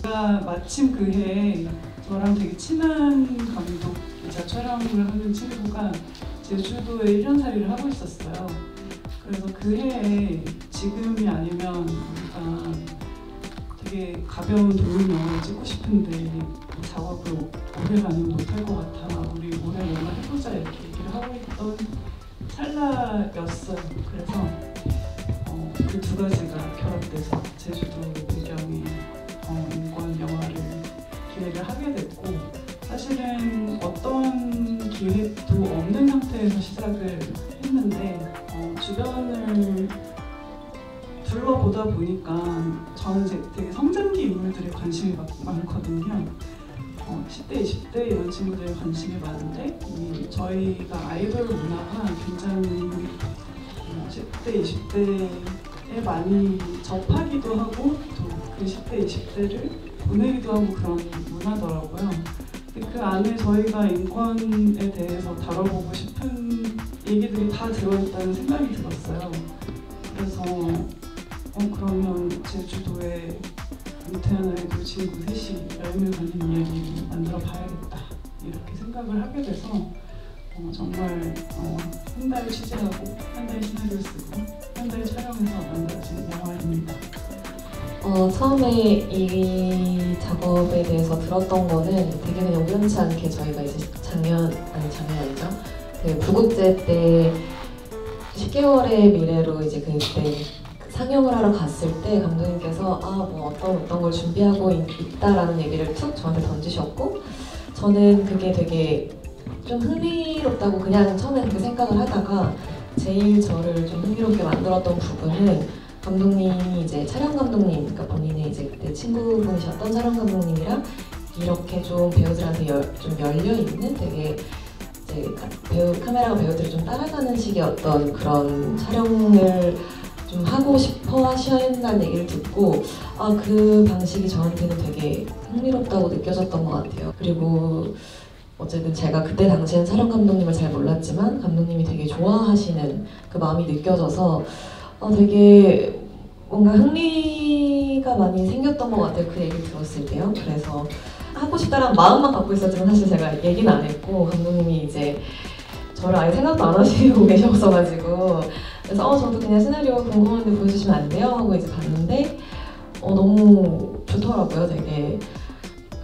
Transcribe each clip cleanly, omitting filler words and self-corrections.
제가 마침 그 해에 저랑 되게 친한 감독이자 촬영을 하는 친구가 제주도에 1년살이를 하고 있었어요. 그래서 그 해에 지금이 아니면 우리가 되게 가벼운 독립 영화를 찍고 싶은데 작업을 오래 가면 못할 것 같아. 우리 올해 영화 해보자 이렇게 얘기를 하고 있던 찰나였어요. 그래서 그 두 가지가 결합돼서 제주도 배경의 인권 영화를 기획을 하게 됐고, 사실은 어떤 기획도 없는 상태에서 시작을 했는데 주변을 둘러보다 보니까 저는 되게 성장기 인물들에 관심이 많거든요. 10대, 20대 이런 친구들에 관심이 많은데 저희가 아이돌 문화가 굉장히 10대, 20대에 많이 접하기도 하고 또 그 10대, 20대를 보내기도 하고 그런 문화더라고요. 근데 그 안에 저희가 인권에 대해서 다뤄보고 싶은 얘기들이 다 들어있다는 생각이 들었어요. 그래서 그러면 제주도에 은퇴한 아이돌 친구 셋이 여행을 가는 이야기를 만들어 봐야겠다 이렇게 생각을 하게 돼서 정말 한 달 취재하고 한 달 시나리오 쓰고 한 달 촬영해서 만들어진 영화입니다. 처음에 이 작업에 대해서 들었던 거는 되게 그냥 우연치 않게 저희가 이제 작년 아니죠. 그 부국제 때 10개월의 미래로 이제 그때 상영을 하러 갔을 때 감독님께서 뭐 어떤 걸 준비하고 있다라는 얘기를 툭 저한테 던지셨고, 저는 그게 되게 좀 흥미롭다고 그냥 처음에 그렇게 생각을 하다가 제일 저를 좀 흥미롭게 만들었던 부분은 감독님이 이제 촬영 감독님, 그러니까 본인의 이제 그때 친구분이셨던 촬영 감독님이랑 이렇게 좀 배우들한테 좀 열려 있는 되게 이제 카메라가 배우들을 좀 따라가는 식의 어떤 그런 촬영을 좀 하고 싶어 하신다는 얘기를 듣고 그 방식이 저한테는 되게 흥미롭다고 느껴졌던 것 같아요. 그리고 어쨌든 제가 그때 당시엔 촬영 감독님을 잘 몰랐지만 감독님이 되게 좋아하시는 그 마음이 느껴져서 되게 뭔가 흥미가 많이 생겼던 것 같아요. 그 얘기를 들었을 때요. 그래서 하고 싶다라는 마음만 갖고 있었지만 사실 제가 얘기는 안 했고 감독님이 이제 저를 아예 생각도 안 하시고 계셨어가지고 그래서 저도 그냥 시나리오 궁금한데 보여주시면 안 돼요? 하고 이제 봤는데 너무 좋더라고요. 되게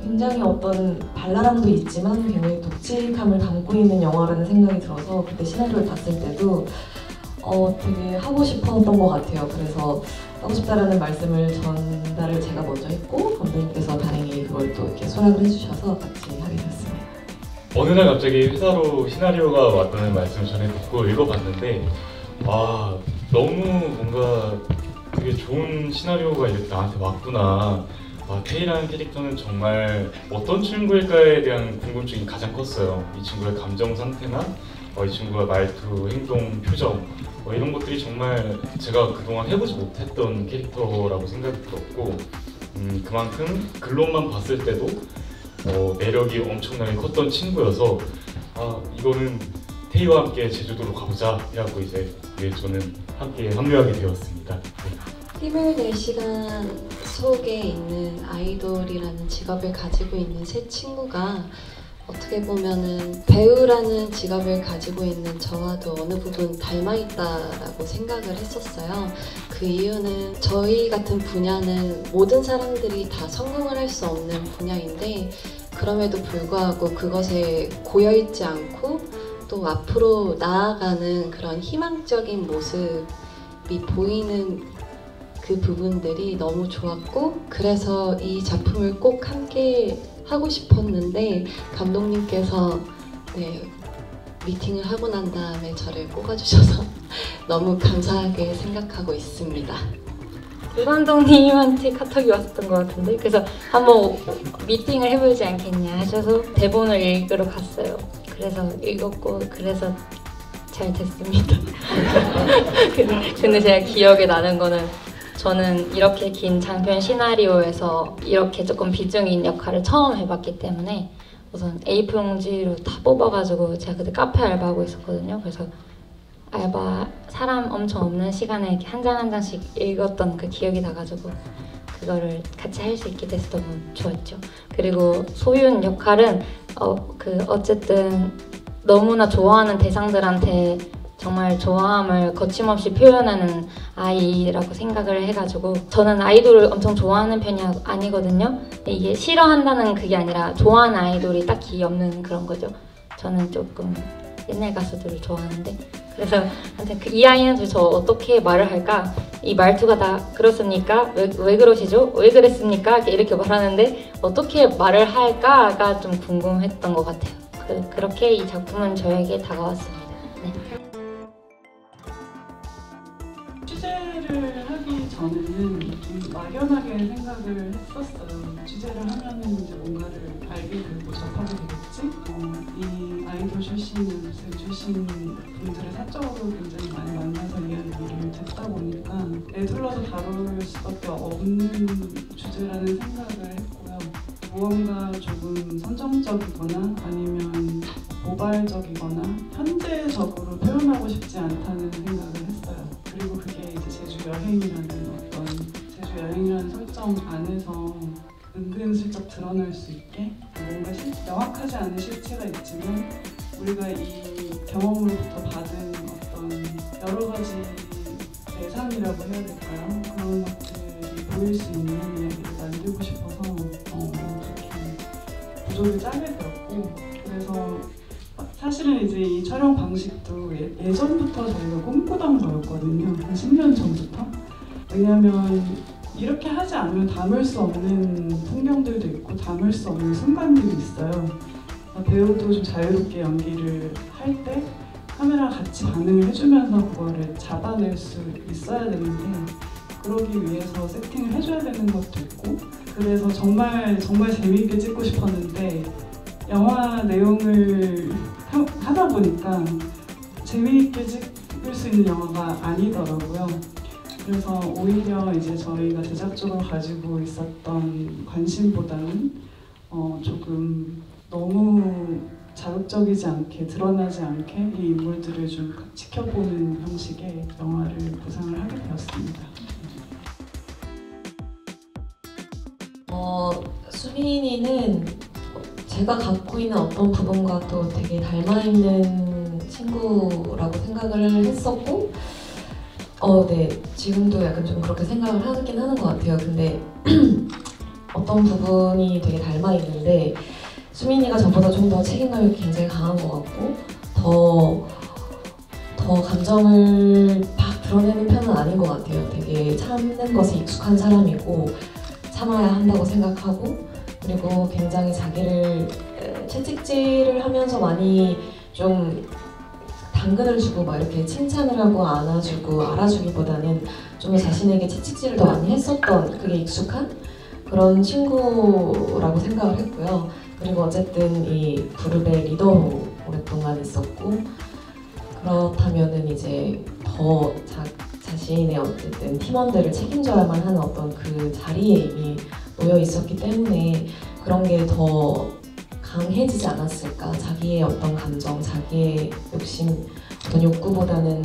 굉장히 어떤 발랄함도 있지만 굉장히 독직함을 담고 있는 영화라는 생각이 들어서 그때 시나리오를 봤을 때도 되게 하고 싶었던 것 같아요. 그래서 하고 싶다라는 말씀을 전달을 제가 먼저 했고 감독님께서 다행히 그걸 또 이렇게 수락을 해주셔서 같이 하게 됐습니다. 어느 날 갑자기 회사로 시나리오가 왔다는 말씀을 전해 듣고 읽어봤는데 너무 뭔가 되게 좋은 시나리오가 이렇게 나한테 왔구나. 태희라는 캐릭터는 정말 어떤 친구일까에 대한 궁금증이 가장 컸어요. 이 친구의 감정 상태나 이 친구의 말투, 행동, 표정 이런 것들이 정말 제가 그동안 해보지 못했던 캐릭터라고 생각이 들었고 그만큼 글로만 봤을 때도 매력이 엄청나게 컸던 친구여서 이거는 태희와 함께 제주도로 가보자 해갖고 이제 저는 함께 합류하게 되었습니다. 힘을 낼 시간 속에 있는 아이돌이라는 직업을 가지고 있는 세 친구가 어떻게 보면은 배우라는 직업을 가지고 있는 저와도 어느 부분 닮아있다라고 생각을 했었어요. 그 이유는 저희 같은 분야는 모든 사람들이 다 성공을 할 수 없는 분야인데 그럼에도 불구하고 그것에 고여있지 않고 또 앞으로 나아가는 그런 희망적인 모습이 보이는 그 부분들이 너무 좋았고 그래서 이 작품을 꼭 함께 하고 싶었는데 감독님께서 미팅을 하고 난 다음에 저를 꼽아주셔서 너무 감사하게 생각하고 있습니다. 유 감독님한테 카톡이 왔었던 것 같은데 그래서 한번 미팅을 해보지 않겠냐 하셔서 대본을 읽으러 갔어요. 그래서 읽었고 그래서 잘 됐습니다. 근데 제가 기억에 나는 거는 저는 이렇게 긴 장편 시나리오에서 이렇게 조금 비중 있는 역할을 처음 해봤기 때문에 우선 A4 용지로 다 뽑아가지고 제가 그때 카페 알바하고 있었거든요. 그래서 알바 사람 엄청 없는 시간에 이렇게 한 장 한 장씩 읽었던 그 기억이 나가지고 그 그거를 같이 할 수 있게 돼서 너무 좋았죠. 그리고 소윤 역할은 어쨌든 너무나 좋아하는 대상들한테 정말 좋아함을 거침없이 표현하는 아이라고 생각을 해가지고, 저는 아이돌을 엄청 좋아하는 편이 아니거든요. 이게 싫어한다는 그게 아니라 좋아하는 아이돌이 딱히 없는 그런 거죠. 저는 조금 옛날 가수들을 좋아하는데, 그래서 아무튼 이 아이는 도대체 어떻게 말을 할까? 이 말투가 다 그렇습니까? 왜 그러시죠? 왜 그랬습니까? 이렇게 말하는데 어떻게 말을 할까가 좀 궁금했던 것 같아요. 그렇게 이 작품은 저에게 다가왔습니다. 네. 취재를 하기 전에는 좀 막연하게 생각을 했었어요. 취재를 하면은 이제 뭔가를 알게 되고 접하게 되겠지? 이 아이돌 출신, 연습생 출신 분들의 사적으로 굉장히 많이 만나서 이야기를 듣다 보니까 애둘러서 다룰 수밖에 없는 주제라는 생각을 했고요. 무언가 조금 선정적이거나 아니면 모발적이거나 현재적으로 표현하고 싶지 않다는 생각을 했어요. 그리고 그게 이제 제주 여행이라는 설정 안에서 은근슬쩍 드러날 수 있게 뭔가 명확하지 않은 실체가 있지만 우리가 이 경험으로부터 받은 어떤 여러 가지 대상이라고 해야 될까요? 그런 것들이 보일 수 있는 이야기를 만들고 싶어서 그렇게 구조를 짜게 되었고, 그래서 사실은 이제 이 촬영 방식도 예전부터 저희가 꿈꾸던 거였거든요. 한 10년 전부터. 왜냐하면 이렇게 하지 않으면 담을 수 없는 풍경들도 있고 담을 수 없는 순간들이 있어요. 배우도 좀 자유롭게 연기를 할 때 카메라 같이 반응을 해주면서 그거를 잡아낼 수 있어야 되는데, 그러기 위해서 세팅을 해줘야 되는 것도 있고, 그래서 정말 재미있게 찍고 싶었는데 영화 내용을 하다 보니까 재미있게 찍을 수 있는 영화가 아니더라고요. 그래서 오히려 이제 저희가 제작적으로 가지고 있었던 관심보다는 조금 너무 자극적이지 않게, 드러나지 않게 이 인물들을 좀 지켜보는 형식의 영화를 구상을 하게 되었습니다. 수민이는 제가 갖고 있는 어떤 부분과 또 되게 닮아있는 친구라고 생각을 했었고, 네, 지금도 약간 좀 그렇게 생각을 하긴 하는 것 같아요. 근데 어떤 부분이 되게 닮아있는데, 수민이가 저보다 좀 더 책임감이 굉장히 강한 것 같고, 더 감정을 막 드러내는 편은 아닌 것 같아요. 되게 참는 것에 익숙한 사람이고, 참아야 한다고 생각하고, 그리고 굉장히 자기를 채찍질을 하면서 많이 좀 당근을 주고 막 이렇게 칭찬을 하고 안아주고 알아주기보다는 좀 자신에게 채찍질을 더 많이 했었던, 그게 익숙한 그런 친구라고 생각을 했고요. 그리고 어쨌든 이 그룹의 리더로 오랫동안 있었고, 그렇다면은 이제 더 자신의 어쨌든 팀원들을 책임져야만 하는 어떤 그 자리에 이미 놓여 있었기 때문에 그런 게 더 강해지지 않았을까. 자기의 어떤 감정, 자기의 욕심, 어떤 욕구보다는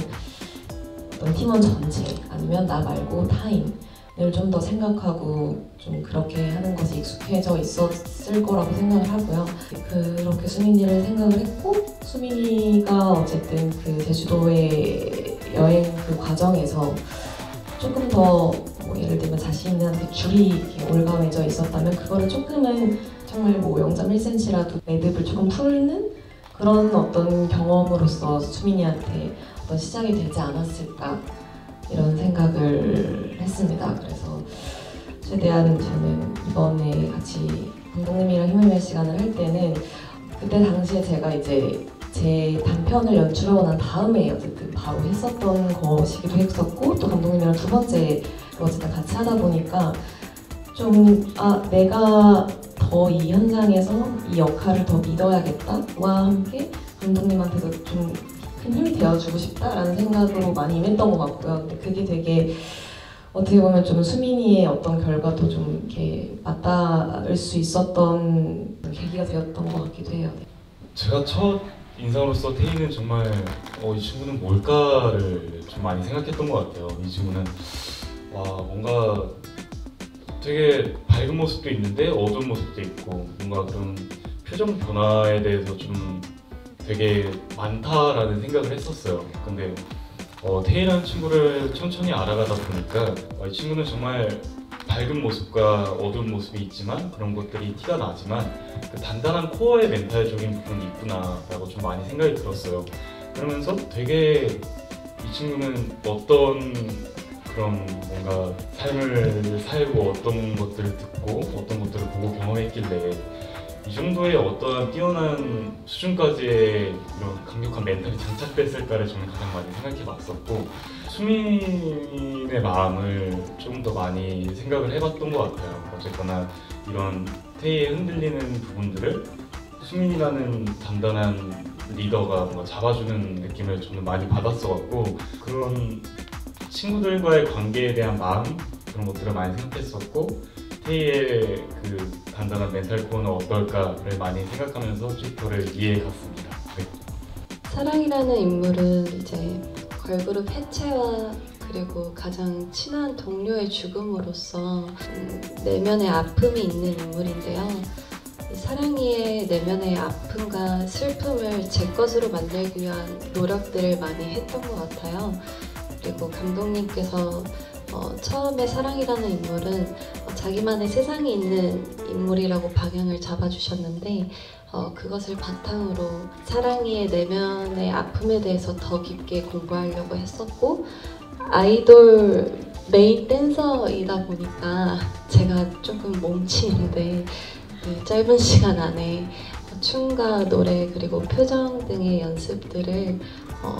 어떤 팀원 전체, 아니면 나 말고 타인을 좀 더 생각하고 좀 그렇게 하는 것이 익숙해져 있었을 거라고 생각을 하고요. 그렇게 수민이를 생각을 했고, 수민이가 어쨌든 그 제주도의 여행 그 과정에서 조금 더 예를 들면 자신한테 줄이 올가매져 있었다면 그거를 조금은 정말 0.1cm라도 매듭을 조금 풀는 그런 어떤 경험으로서 수민이한테 어떤 시작이 되지 않았을까, 이런 생각을 했습니다. 그래서 최대한 저는 이번에 같이 감독님이랑 힘을 시간을 할 때는, 그때 당시에 제가 이제 제 단편을 연출하고 난 다음에 어쨌든 바로 했었던 것이기도 했었고, 또 감독님이랑 두 번째 어쨌든 같이 하다 보니까 좀 내가 더 이 현장에서 이 역할을 더 믿어야겠다와 함께 감독님한테도 좀 큰 힘이 되어주고 싶다라는 생각으로 많이 임했던 것 같고요. 근데 그게 되게 어떻게 보면 좀 수민이의 어떤 결과도 좀 이렇게 맞닿을 수 있었던 계기가 되었던 것 같기도 해요. 제가 첫 인상으로서 태희는 정말 이 친구는 뭘까를 좀 많이 생각했던 것 같아요. 이 친구는 뭔가 되게 밝은 모습도 있는데 어두운 모습도 있고 뭔가 그런 표정 변화에 대해서 좀 되게 많다라는 생각을 했었어요. 근데 태희라는 친구를 천천히 알아가다 보니까 이 친구는 정말 밝은 모습과 어두운 모습이 있지만 그런 것들이 티가 나지만 그 단단한 코어의 멘탈적인 부분이 있구나라고 좀 많이 생각이 들었어요. 그러면서 되게 이 친구는 어떤 그런 뭔가 삶을 살고 어떤 것들을 듣고 어떤 것들을 보고 경험했길래 이 정도의 어떠한 뛰어난 수준까지의 이런 강력한 멘탈이 장착됐을까를 저는 가장 많이 생각해 봤었고 수민의 마음을 좀 더 많이 생각을 해봤던 것 같아요. 어쨌거나 이런 태희의 흔들리는 부분들을 수민이라는 단단한 리더가 뭔가 잡아주는 느낌을 저는 많이 받았어갖고 그런 친구들과의 관계에 대한 마음 그런 것들을 많이 생각했었고 태희의 그 단단한 멘탈 코어는 어떨까를 많이 생각하면서 쥐퍼를 이해해갔습니다. 네. 사랑이라는 인물은 이제 걸그룹 해체와 그리고 가장 친한 동료의 죽음으로써 내면의 아픔이 있는 인물인데요. 사랑이의 내면의 아픔과 슬픔을 제 것으로 만들기 위한 노력들을 많이 했던 것 같아요. 그리고 감독님께서 처음에 사랑이라는 인물은 자기만의 세상이 있는 인물이라고 방향을 잡아주셨는데 그것을 바탕으로 사랑이의 내면의 아픔에 대해서 더 깊게 공부하려고 했었고 아이돌 메인 댄서이다 보니까 제가 조금 몸치는데 그 짧은 시간 안에 춤과 노래 그리고 표정 등의 연습들을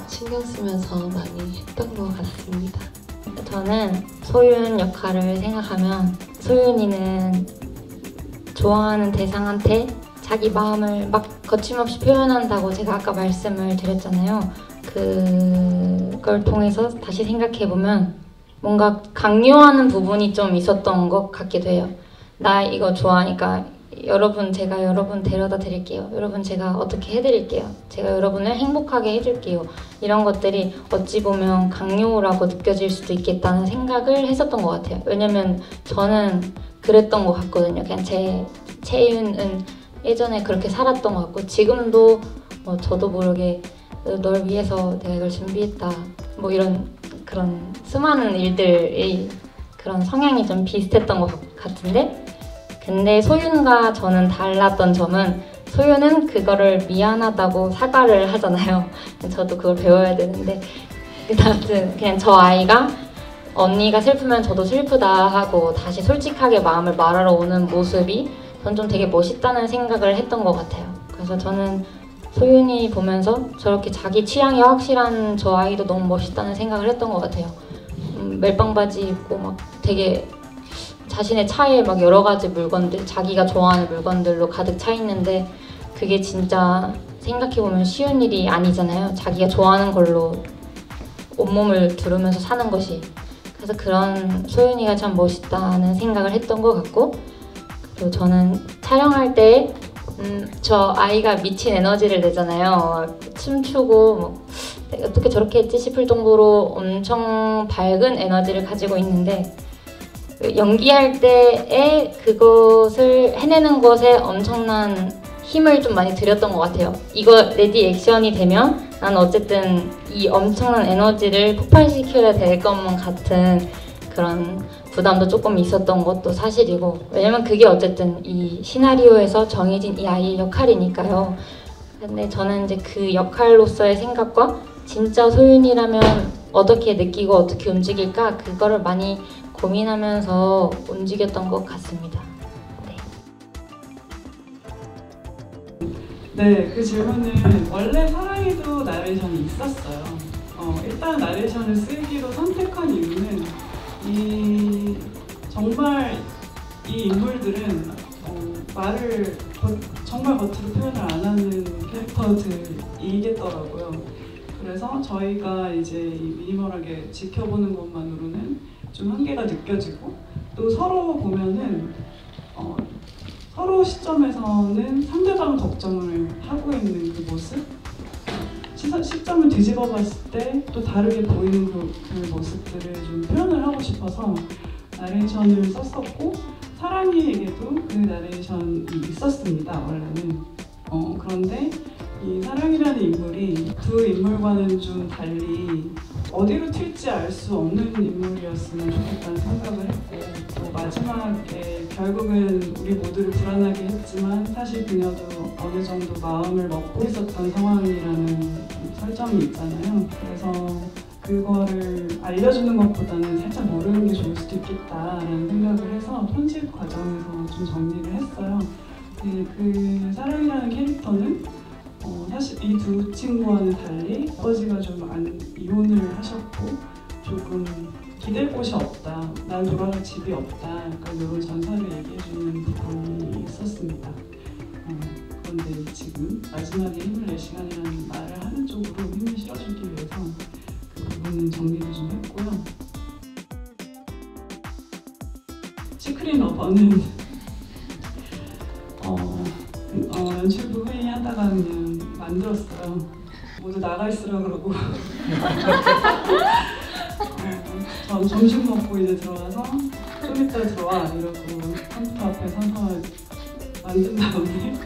신경 쓰면서 많이 했던 것 같습니다. 저는 소윤 역할을 생각하면 소윤이는 좋아하는 대상한테 자기 마음을 막 거침없이 표현한다고 제가 아까 말씀을 드렸잖아요. 그걸 통해서 다시 생각해보면 뭔가 강요하는 부분이 좀 있었던 것 같기도 해요. 나 이거 좋아하니까 제가 여러분 데려다 드릴게요. 여러분 제가 어떻게 해드릴게요. 제가 여러분을 행복하게 해줄게요. 이런 것들이 어찌 보면 강요라고 느껴질 수도 있겠다는 생각을 했었던 것 같아요. 왜냐면 저는 그랬던 것 같거든요. 그냥 제 채윤은 예전에 그렇게 살았던 것 같고 지금도 저도 모르게 널 위해서 내가 이걸 준비했다. 뭐 이런 그런 수많은 일들의 그런 성향이 좀 비슷했던 것 같은데 근데 소윤과 저는 달랐던 점은 소윤은 그거를 미안하다고 사과를 하잖아요. 저도 그걸 배워야 되는데 아무튼 그냥 저 아이가 언니가 슬프면 저도 슬프다 하고 다시 솔직하게 마음을 말하러 오는 모습이 전 좀 되게 멋있다는 생각을 했던 것 같아요. 그래서 저는 소윤이 보면서 저렇게 자기 취향이 확실한 저 아이도 너무 멋있다는 생각을 했던 것 같아요. 멜빵 바지 입고 막 되게 자신의 차에 막 여러 가지 물건들, 자기가 좋아하는 물건들로 가득 차 있는데 그게 진짜 생각해보면 쉬운 일이 아니잖아요. 자기가 좋아하는 걸로 온몸을 두르면서 사는 것이. 그래서 그런 소윤이가 참 멋있다는 생각을 했던 것 같고 그리고 저는 촬영할 때 저 아이가 미친 에너지를 내잖아요. 춤추고 뭐 어떻게 저렇게 했지 싶을 정도로 엄청 밝은 에너지를 가지고 있는데 연기할 때에 그것을 해내는 것에 엄청난 힘을 좀 많이 들였던 것 같아요. 이거 레디 액션이 되면 난 어쨌든 이 엄청난 에너지를 폭발시켜야 될 것만 같은 그런 부담도 조금 있었던 것도 사실이고 왜냐면 그게 어쨌든 이 시나리오에서 정해진 이 아이의 역할이니까요. 근데 저는 이제 그 역할로서의 생각과 진짜 소윤이라면 어떻게 느끼고 어떻게 움직일까 그거를 많이 고민하면서 움직였던 것 같습니다. 네, 그 질문은 원래 사랑이도 나레이션이 있었어요. 일단 나레이션을 쓰기로 선택한 이유는 정말 이 인물들은 말을 정말 겉으로 표현을 안 하는 캐릭터들이겠더라고요. 그래서 저희가 이제 미니멀하게 지켜보는 것만으로는 좀 한계가 느껴지고 또 서로 보면은 서로 시점에서는 상대방 걱정을 하고 있는 그 모습 시점을 뒤집어 봤을 때 또 다르게 보이는 그 모습들을 좀 표현을 하고 싶어서 나레이션을 썼었고 사랑이에게도 그 나레이션이 있었습니다. 원래는. 그런데 이 사랑이라는 인물이 두 인물과는 좀 달리 어디로 튈지 알 수 없는 인물이었으면 좋겠다는 생각을 했고, 또 마지막에 결국은 우리 모두를 불안하게 했지만 사실 그녀도 어느 정도 마음을 먹고 있었던 상황이라는 설정이 있잖아요. 그래서 그거를 알려주는 것보다는 살짝 모르는 게 좋을 수도 있겠다라는 생각을 해서 편집 과정에서 좀 정리를 했어요. 그 사랑이라는 캐릭터는 사실 이 두 친구와는 달리 아버지가 좀 이혼을 하셨고 조금 기댈 곳이 없다, 난 돌아갈 집이 없다, 약간 이런 전설을 얘기해주는 부분이 있었습니다. 그런데 지금 마지막에 힘을 낼 시간이라는 말을 하는 쪽으로 힘을 실어주기 위해서 그 부분은 정리를 좀 했고요. 시크릿 러버는 연출부 회의하다가 그냥 만들었어요. 모두 나가 있으라 그러고 점심 먹고 이제 들어와서 좀 이따 들어와 이러고 컴퓨터 앞에 서서 만든 다음에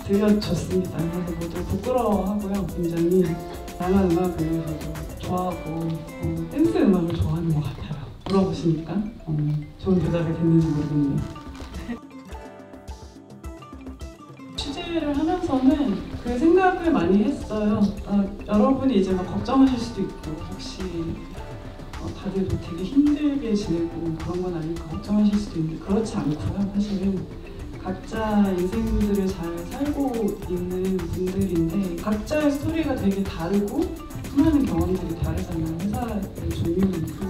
들려줬습니다. 그래서 모두 부끄러워하고요. 굉장히 다양한 음악을 저도 좋아하고 댄스 음악을 좋아하는 것 같아요. 물어보시니까 좋은 대답이 됐는지 모르겠네요. 취재를 하면서는 그 생각을 많이 했어요. 여러분이 이제 막 걱정하실 수도 있고 혹시 다들 뭐 되게 힘들게 지내고 그런 건 아닐까 걱정하실 수도 있는데 그렇지 않고요. 사실은 각자 인생들을 잘 살고 있는 분들인데 각자의 스토리가 되게 다르고 수많은 경험들이 다르잖아요. 회사의 종류도 있고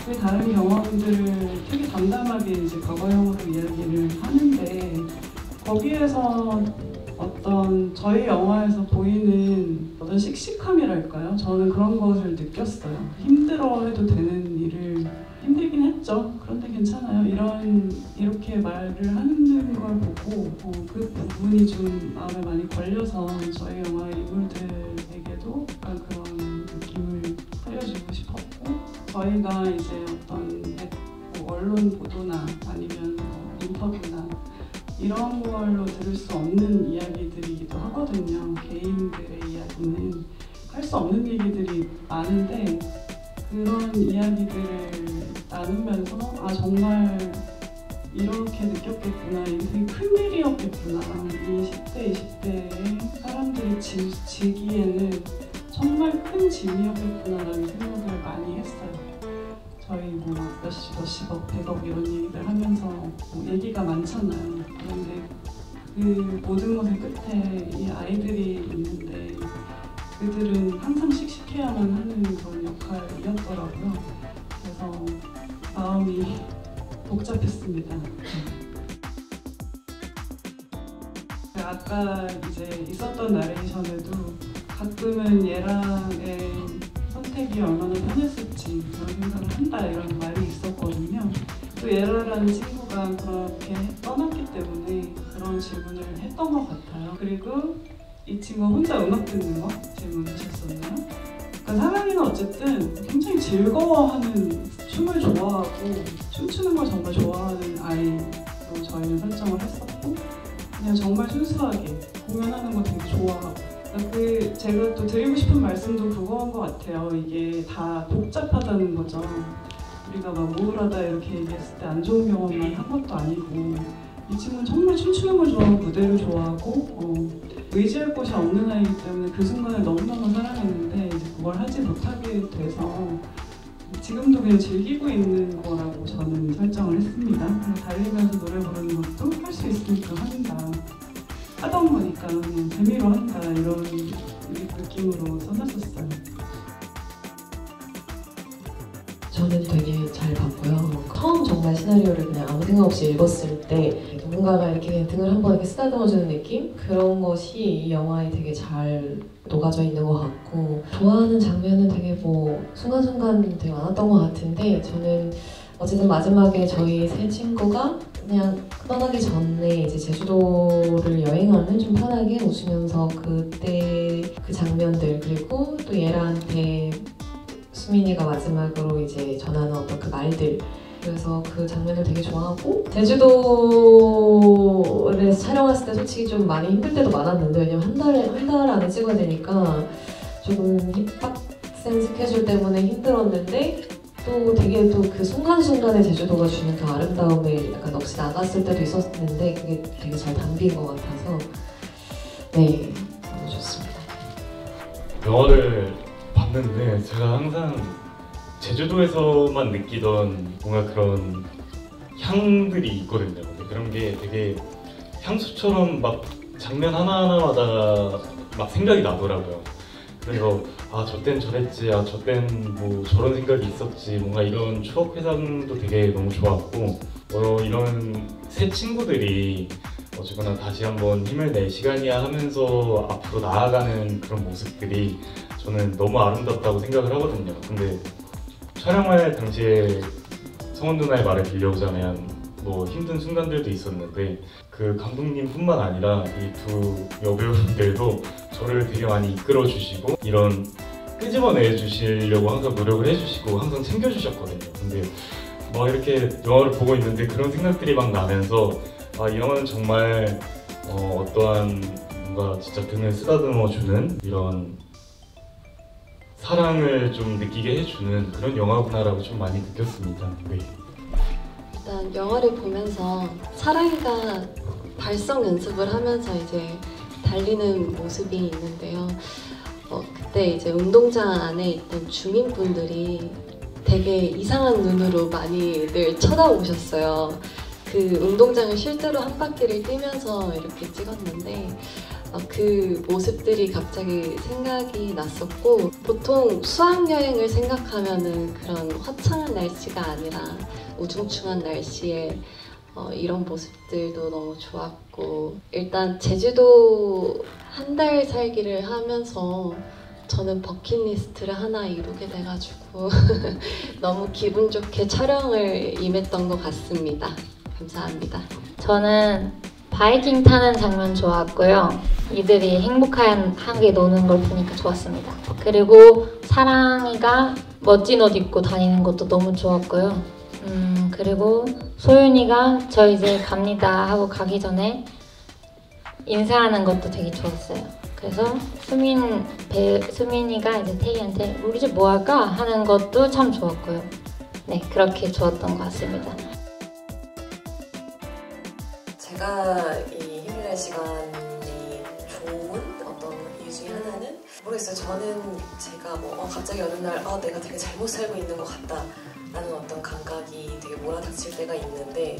그 다른 경험들을 되게 담담하게 이제 과거형으로 이야기를 하는데 거기에서 어떤 저희 영화에서 보이는 어떤 씩씩함이랄까요? 저는 그런 것을 느꼈어요. 힘들어해도 되는 일을 힘들긴 했죠. 그런데 괜찮아요. 이렇게 말을 하는 걸 보고 그 부분이 좀 마음에 많이 걸려서 저희 영화의 인물들에게도 약간 그런 느낌을 살려주고 싶었고 저희가 이제 어떤 언론 보도나 아니면 인터뷰나 이런 걸로 들을 수 없는 이야기들이기도 하거든요. 개인들의 이야기는 할 수 없는 얘기들이 많은데 그런 이야기들을 나누면서 정말 이렇게 느꼈겠구나, 이게 되게 큰일이었겠구나, 이 10대, 20대의 사람들이 지기에는 정말 큰 짐이었겠구나라는 생각을 많이 했어요. 저희 뭐 몇십억, 100억 이런 얘기들 하면서 얘기가 많잖아요. 그런데 그 모든 것의 끝에 이 아이들이 있는데 그들은 항상 씩씩해야만 하는 그런 역할이었더라고요. 그래서 마음이 복잡했습니다. 아까 이제 있었던 나레이션에도 가끔은 얘랑의 선택이 얼마나 편했을지 그런 생각을 한다 이런 말이 있었거든요. 또 예라라는 친구가 그렇게 떠났기 때문에 그런 질문을 했던 것 같아요. 그리고 이 친구가 혼자 음악 듣는 거 질문하셨었나요? 그러니까 사랑이는 어쨌든 굉장히 즐거워하는, 춤을 좋아하고 춤추는 걸 정말 좋아하는 아이로 저희는 설정을 했었고 그냥 정말 순수하게 공연하는 거 되게 좋아하고 제가 또 드리고 싶은 말씀도 그거인 것 같아요. 이게 다 복잡하다는 거죠. 우리가 막 우울하다 이렇게 얘기했을 때 안 좋은 경험만 한 것도 아니고 이 친구는 정말 춤추는 걸 좋아하고 무대를 좋아하고 의지할 곳이 없는 아이기 때문에 그 순간을 너무너무 사랑했는데 이제 그걸 하지 못하게 돼서 지금도 그냥 즐기고 있는 거라고 저는 설정을 했습니다. 달리면서 노래 부르는 것도 할 수 있으니까 한다. 하던 거니까 그냥 재미로 한다 이런 느낌으로 써놨었어요. 저는 되게 잘 봤고요. 처음 정말 시나리오를 그냥 아무 생각 없이 읽었을 때 누군가가 이렇게 그냥 등을 한번 이렇게 쓰다듬어주는 느낌? 그런 것이 이 영화에 되게 잘 녹아져 있는 것 같고 좋아하는 장면은 되게 순간순간 되게 많았던 것 같은데 저는 어쨌든 마지막에 저희 세 친구가 그냥 떠나기 전에 이제 제주도를 여행하는 좀 편하게 웃으면서 그때 그 장면들 그리고 또 얘라한테 수민이가 마지막으로 이제 전하는 어떤 그 말들 그래서 그 장면을 되게 좋아하고 제주도를 촬영했을 때 솔직히 좀 많이 힘들 때도 많았는데 왜냐면 한 달 안에 찍어야 되니까 조금 빡센 스케줄 때문에 힘들었는데 또 되게 또 그 순간순간에 제주도가 주는 그 아름다움에 약간 넋이 나갔을 때도 있었는데 그게 되게 잘 담긴 것 같아서 네, 너무 좋습니다. 영화를 봤는데 제가 항상 제주도에서만 느끼던 뭔가 그런 향들이 있거든요. 근데 그런 게 되게 향수처럼 막 장면 하나하나마다 막 생각이 나더라고요. 그래서 아 저땐 저랬지, 아 저땐 뭐 저런 생각이 있었지, 뭔가 이런 추억 회상도 되게 너무 좋았고 이런 새 친구들이 어쨌거나 다시 한번 힘을 낼 시간이야 하면서 앞으로 나아가는 그런 모습들이 저는 너무 아름답다고 생각을 하거든요. 근데 촬영할 당시에 성원 누나의 말을 빌려오자면 뭐 힘든 순간들도 있었는데 그 감독님뿐만 아니라 이 두 여배우들도 저를 되게 많이 이끌어 주시고 이런 끄집어내 주시려고 항상 노력을 해주시고 항상 챙겨주셨거든요. 근데 막 이렇게 영화를 보고 있는데 그런 생각들이 막 나면서 아, 이 영화는 정말 어떠한 뭔가 진짜 등을 쓰다듬어주는 이런 사랑을 좀 느끼게 해주는 그런 영화구나라고 좀 많이 느꼈습니다. 네. 일단 영화를 보면서 사랑이가 발성 연습을 하면서 이제 달리는 모습이 있는데요. 그때 이제 운동장 안에 있던 주민분들이 되게 이상한 눈으로 많이들 쳐다보셨어요. 그 운동장을 실제로 한 바퀴를 뛰면서 이렇게 찍었는데 그 모습들이 갑자기 생각이 났었고 보통 수학여행을 생각하면은 그런 화창한 날씨가 아니라 우중충한 날씨에 이런 모습들도 너무 좋았고 일단 제주도 한 달 살기를 하면서 저는 버킷리스트를 하나 이루게 돼가지고 너무 기분 좋게 촬영을 임했던 것 같습니다. 감사합니다. 저는 바이킹 타는 장면 좋았고요. 이들이 행복하게 노는 걸 보니까 좋았습니다. 그리고 사랑이가 멋진 옷 입고 다니는 것도 너무 좋았고요. 그리고 소윤이가 저 이제 갑니다 하고 가기 전에 인사하는 것도 되게 좋았어요. 그래서 수민이가 이제 태희한테 우리 집 뭐 할까? 하는 것도 참 좋았고요. 네, 그렇게 좋았던 것 같습니다. 제가 이 힘을 낼 시간이 좋은 어떤 이유 중에 하나는 모르겠어요. 저는 제가 뭐 갑자기 어느 날 내가 되게 잘못 살고 있는 것 같다 라는 어떤 감각이 되게 몰아닥칠 때가 있는데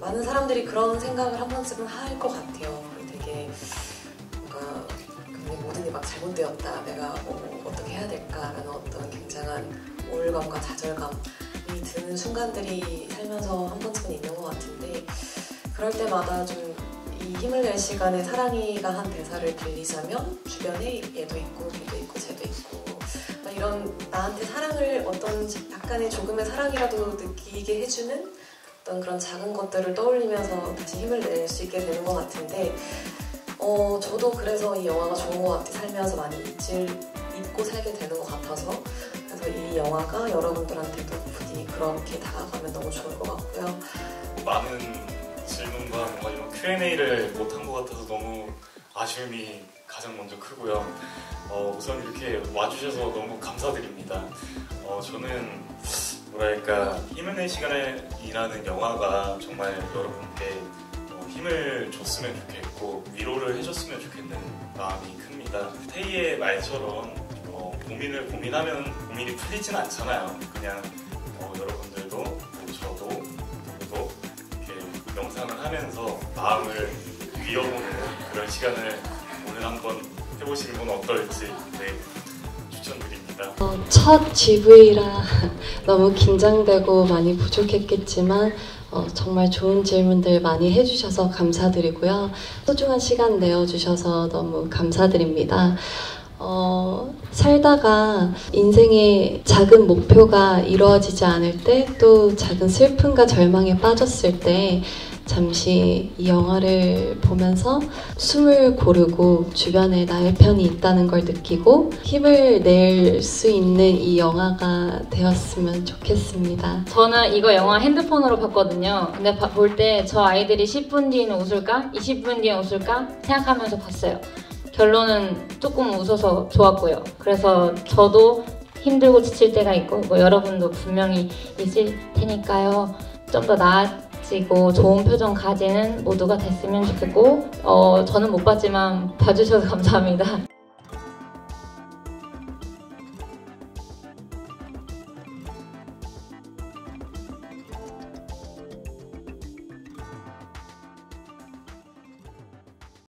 많은 사람들이 그런 생각을 한 번쯤은 할 것 같아요. 되게 뭔가 근데 모든 게 막 잘못되었다, 내가 뭐 어떻게 해야 될까라는 어떤 굉장한 우울감과 좌절감이 드는 순간들이 살면서 한 번쯤은 있는 것 같은데 그럴 때마다 좀 이 힘을 낼 시간에 사랑이가 한 대사를 들리자면 주변에 얘도 있고 걔도 있고 쟤도 있고 이런 나한테 사랑을 어떤 약간의 조금의 사랑이라도 느끼게 해주는 어떤 그런 작은 것들을 떠올리면서 다시 힘을 낼 수 있게 되는 것 같은데 저도 그래서 이 영화가 좋은 것 같아 살면서 많이 잊고 살게 되는 것 같아서 그래서 이 영화가 여러분들한테도 부디 그렇게 다가가면 너무 좋을 것 같고요. 많은 질문과 뭔가 이런 Q&A를 못한 것 같아서 너무 아쉬움이 가장 먼저 크고요. 우선 이렇게 와주셔서 너무 감사드립니다. 저는 뭐랄까 힘을 낼 시간이라는 영화가 정말 여러분께 힘을 줬으면 좋겠고 위로를 해줬으면 좋겠는 마음이 큽니다. 태희의 말처럼 고민을 고민하면 고민이 풀리진 않잖아요. 그냥 여러분들도 저도 누구도 이렇게 영상을 하면서 마음을 비워보는 그런 시간을 오늘 한번 해보시는 건 어떨지 추천드립니다. 첫 GV라 너무 긴장되고 많이 부족했겠지만 정말 좋은 질문들 많이 해주셔서 감사드리고요. 소중한 시간 내어주셔서 너무 감사드립니다. 살다가 인생의 작은 목표가 이루어지지 않을 때 또 작은 슬픔과 절망에 빠졌을 때 잠시 이 영화를 보면서 숨을 고르고 주변에 나의 편이 있다는 걸 느끼고 힘을 낼 수 있는 이 영화가 되었으면 좋겠습니다. 저는 이거 영화 핸드폰으로 봤거든요. 근데 볼 때 저 아이들이 10분 뒤에는 웃을까? 20분 뒤에 웃을까? 생각하면서 봤어요. 결론은 조금 웃어서 좋았고요. 그래서 저도 힘들고 지칠 때가 있고 뭐 여러분도 분명히 있을 테니까요. 좀 더 나아지고 좋은 표정 가지는 모두가 됐으면 좋겠고 저는 못 봤지만 봐주셔서 감사합니다.